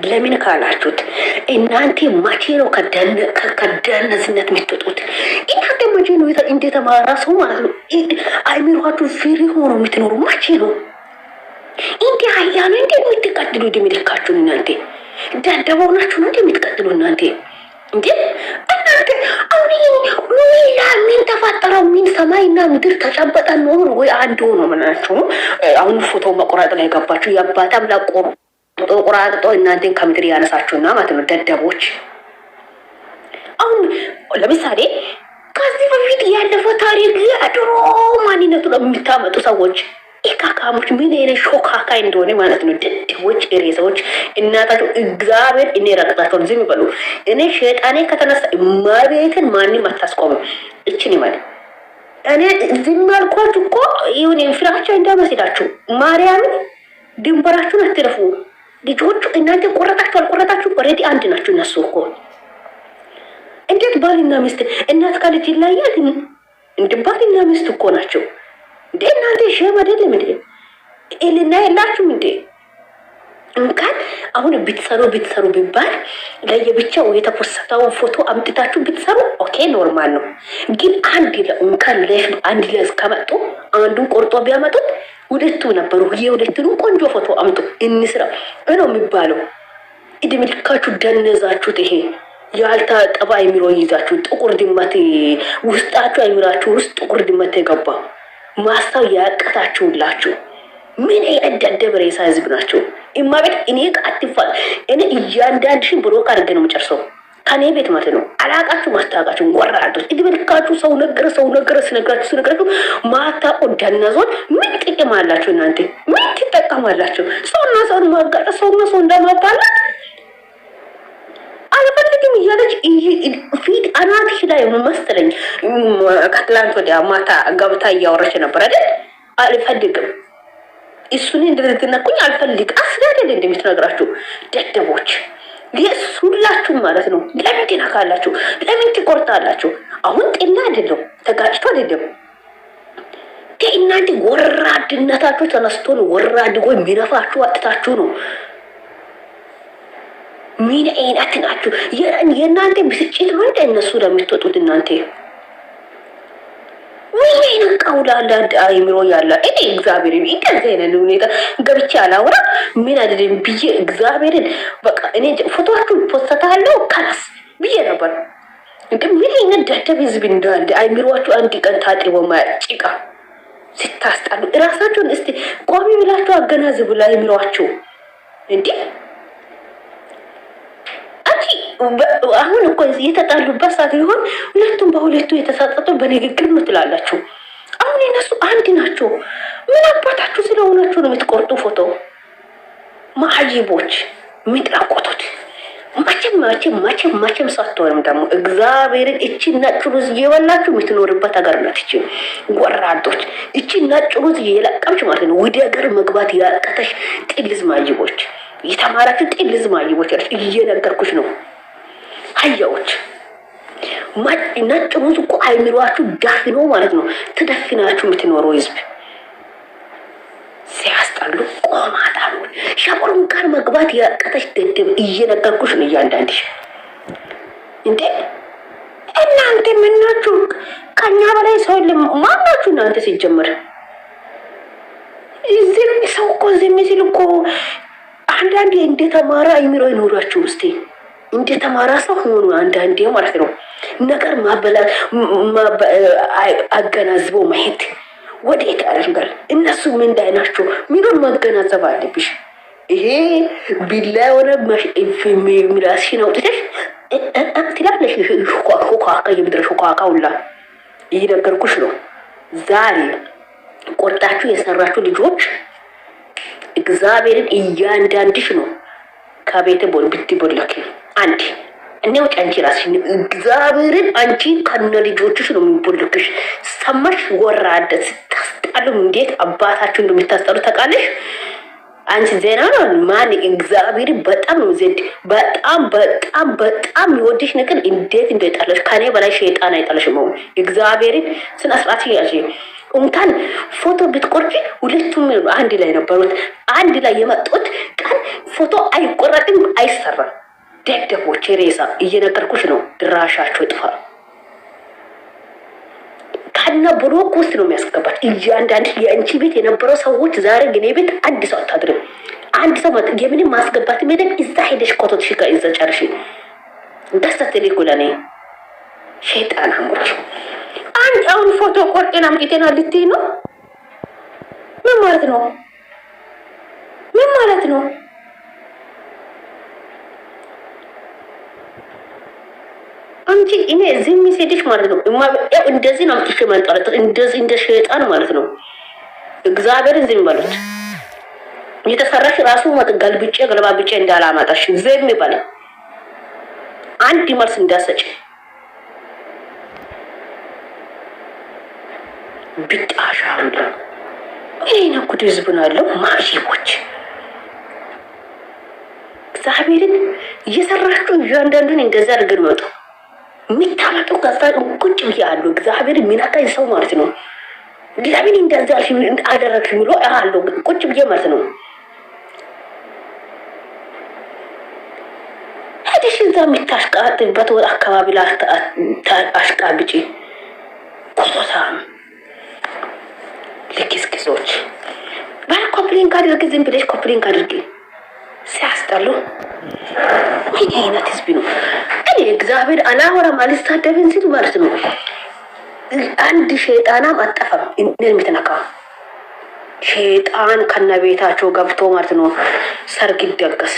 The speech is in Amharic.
ለምን ካላችሁት እናንተ መቼ ነው ከደነዝነት የምትወጡት? እናንተ መቼ ነው እንደተማራ ሰው ማለት ነው አይምሯችሁ ፍሪ ሆኖ የምትኖሩ መቼ ነው? እንዴ ሀያሉ እንዴ የምትቀጥሉ እንደሚልካችሁ እናንተ ደደበው ናችሁ ነው እንደምትቀጥሉ እናንተ እንዴ እናንተ አሁን ሉላ ምን ተፈጠረው? ምን ሰማይና ምድር ተጨበጠ ነው ወይ አንድ ሆኖ ምናችሁ? አሁን ፎቶ መቆራረጥ ላይ ገባችሁ። ያባታም ላቆሩ ቆራርጦ እናንተን ከምድር ያነሳችሁና ማለት ነው ደደቦች። አሁን ለምሳሌ ከዚህ በፊት ያለፈው ታሪክ አድሮ ማንነቱ የምታመጡ ሰዎች ኢካካሞች ምን አይነት ሾካካ እንደሆነ ማለት ነው። ደደቦች፣ ሬሳዎች እናታቸው እግዚአብሔር እኔ ረቅጣቸው ዝም ይበሉ። እኔ ሸይጣኔ ከተነሳ ማቤትን ማንም አታስቆምም። እቺን ይማል እኔ ዝም ያልኳችሁ እኮ ይሁን ፍራቻ እንዳመስላችሁ ማርያምን ድንበራችሁን አትረፉ። ልጆቹ እናንተ ቆረጣችሁ አልቆረጣችሁ ኦሬዲ አንድ ናችሁ። እነሱ እኮ እንዴት ባልና ሚስት እናት ከልጅ ይለያል? እንዴ ባልና ሚስት እኮ ናቸው። እንዴ እናንተ ሸም አይደለም እንዴ? እልና የላችሁም እንዴ? እንኳን አሁን ብትሰሩ ቢባል ለየብቻው የተፖሰተው ፎቶ አምጥታችሁ ብትሰሩ ኦኬ ኖርማል ነው። ግን እንኳን አንድ ላይ ከመጡ አንዱን ቆርጦ ቢያመጡት ሁለቱ ነበሩ። የሁለቱን ቆንጆ ፎቶ አምጡ እንስራ ነው የሚባለው። እድሜልካችሁ ደነዛችሁት። ይሄ ያልታጠበ አይምሮ ይዛችሁ ጥቁር ድመት ውስጣችሁ አይምራችሁ ውስጥ ጥቁር ድመት የገባ ማስተው ያቀታችሁላችሁ ምን ያደደብ ሬሳ ህዝብ ናቸው። እማቤት እኔ ቃጥፋል እኔ እያንዳንድሽን ብሎክ አድርጌ ነው የምጨርሰው ከኔ ቤት ማለት ነው። አላቃችሁ ማስታወቃችሁ ወራዶች እድሜልካችሁ ሰው ነገር ስነግራችሁ ማታቆ ደነዞች ምን ጥቅም አላችሁ እናንተ? ምን ትጠቀማላችሁ? ሰውና ሰውን ማጋጨት ሰውና ሰው እንደማባላት አልፈልግም እያለች ፊት አናትሽ ላይ መሰለኝ ከትላንት ወዲያ ማታ ገብታ እያወራች ነበር አይደል? አልፈልግም እሱን እንደተነኩኝ አልፈልግ አስዳደል እንደምትነግራችሁ ደደቦች የሱላችሁ ማለት ነው። ለምን ትነካላችሁ? ለምን ትቆርጣላችሁ? አሁን ጤና አይደለም ተጋጭቶ አይደለም። እናንተ ወራድነታችሁ ተነስቶ ነው። ወራድ ወይ ሚነፋችሁ አጥታችሁ ነው። ምን አይነት ናችሁ? የእናንተ ብስጭት ነው እንደ እነሱ ለምትወጡት እናንተ ምን አይነት ቀውላላ አይምሮ ያለ እኔ እግዚአብሔርን እንደዚህ አይነት ሁኔታ ገብቼ አላወራ ምን አይደለም ብዬ እግዚአብሔርን በቃ እኔ ፎቶአችሁን ፖስታለሁ ካላስ ብዬ ነበር። ግን ምን አይነት ደደብ ህዝብ እንዳለ አይምሮአችሁ አንድ ቀን ታጥቦ ማጭቃ ስታስጣሉ እራሳችሁን እስቲ ቆሚ ብላችሁ አገናዝቡ። አይምሮአችሁ እንዴ አሁን እኮ የተጣሉበት ሰዓት ይሆን ሁለቱም በሁለቱ የተሳጠጡ በንግግር ነው ትላላችሁ። አሁን እነሱ አንድ ናቸው። ምን አባታችሁ ስለሆናችሁ ነው የምትቆርጡ ፎቶ? ማዕጂቦች የሚጥራቆቱት መቼም ሳትሆንም ደግሞ እግዚአብሔርን እቺ ነጭ ሩዝ እየበላችሁ የምትኖርበት ሀገር ናት። እቺ ወራዶች እቺ ነጭ ሩዝ እየለቀምሽ ማለት ነው ወደ ሀገር መግባት ያቀተሽ ጥልዝ ማዕጂቦች፣ የተማራችሁ ጥልዝ ማዕጂቦች እየነገርኩሽ ነው። አያዎች ነጭ ሩዝ እኮ አይምሯችሁ ዳፍኖ ማለት ነው ተደፍናችሁ የምትኖሩ ህዝብ ሲያስጠሉ ቆማጣ ነው። ሻወሩን ጋር መግባት ያቀተሽ ደደብ እየነገርኩሽ ነው። እያንዳንድሽ እንዴ እናንተ ምናችሁ ከኛ በላይ ሰው ማናችሁ እናንተ ሲጀመር ዝም ሰው እኮ ዝም ሲል እኮ አንዳንዴ እንደተማረ አይምሮ ይኖራችሁ እስቲ እንደተማራ ሰው ሆኖ አንዳንዴ ማለት ነው ነገር አገናዝቦ ማየት ወዴት ያደርጋል። እነሱ ምን እንዳይናቸው ምኑን ማገናዘብ አለብሽ። ይሄ ቢላ የሆነ ሚራስሽን አውጥተሽ ትላለሽ። ሾካካ የምድረ ሾካካ ሁላ እየነገርኩሽ ነው። ዛሬ ቆርጣችሁ የሰራችሁ ልጆች እግዚአብሔርን እያንዳንድሽ ነው ከቤተ ብትቦለኪ አንድ እኔው ጫንቺ ራስሽ እግዚአብሔርን አንቺ ከነ ልጆችሽ ነው የሚቦልክሽ። ሰማሽ? ወራደ ስታስጣሉ እንዴት አባታችሁ እንደምታስጣሉ ታውቃለሽ? አንቺ ዜና ነው ማን እግዚአብሔር በጣም ነው ዘንድ በጣም ይወድሽ ነገር እንዴት እንደጣለሽ ከኔ በላይ ሸይጣን አይጣለሽም። እግዚአብሔርን ስነ ስርዓት ያዢ እንኳን ፎቶ ብትቆርጪ ሁለቱም አንድ ላይ ነበሩት። አንድ ላይ የመጡት ቀን ፎቶ አይቆረጥም፣ አይሰራም። ደደቦች ሬሳ እየነገርኩሽ ነው። ድራሻቸው ይጥፋ። ከነ ብሎክ ውስጥ ነው የሚያስገባት። እያንዳንድ የአንቺ ቤት የነበረው ሰዎች ዛሬ ግን ቤት አንድ ሰው አታድርም። አንድ ሰው የምንም ማስገባት ሜደን እዛ ሄደሽ ኮቶትሽ ጋር እዛ ጨርሺ። ደስ ትልኩ ለኔ ሸይጣን አሞች አንድ አሁን ፎቶ ቆርጤና ምጤና ልትይ ነው? ምን ማለት ነው? ምን ማለት ነው? አንቺ እኔ ዝም ሲልሽ ማለት ነው እንደዚህ ነው አምጥቼ ማንጣለት እንደዚህ እንደ ሸይጣን ማለት ነው። እግዚአብሔርን ዝም በሉት። የተሰራሽ ራሱ ገልብጬ ገለባብጬ እንዳላማጣሽ ዝም ይባል። አንድ መልስ እንዳሰጭ ብጣሻ አለ። እኔ ነው ጉድ ህዝብን አለው ማሽቦች እግዚአብሔርን እየሰራችሁ እያንዳንዱን እንደዛ አድርገን መጡ የሚታመጡ ከዛ ቁጭ ብያሉ። እግዚአብሔር የሚናካኝ ሰው ማለት ነው። ለምን እንደዛ አደረግሽ ብሎ አለው ቁጭ ብዬ ማለት ነው። ሄደሽ እዛ የምታሽቃጥበት አካባቢ ላይ አሽቃብጪ ኮሶታም ልክስክሶች ኮፕሊንግ አድርጊ። ዝም ብለሽ ኮፕሊንግ አድርጊ። ሲያስጠሉ ምን አይነት ህዝብ ነው? እኔ እግዚአብሔር አላወራም አልሳደብም ሲል ማለት ነው። አንድ ሸይጣናም አጠፋም እኔን የምትነካ ሸይጣን ከነቤታቸው ገብቶ ማለት ነው ሰርግ ይደገስ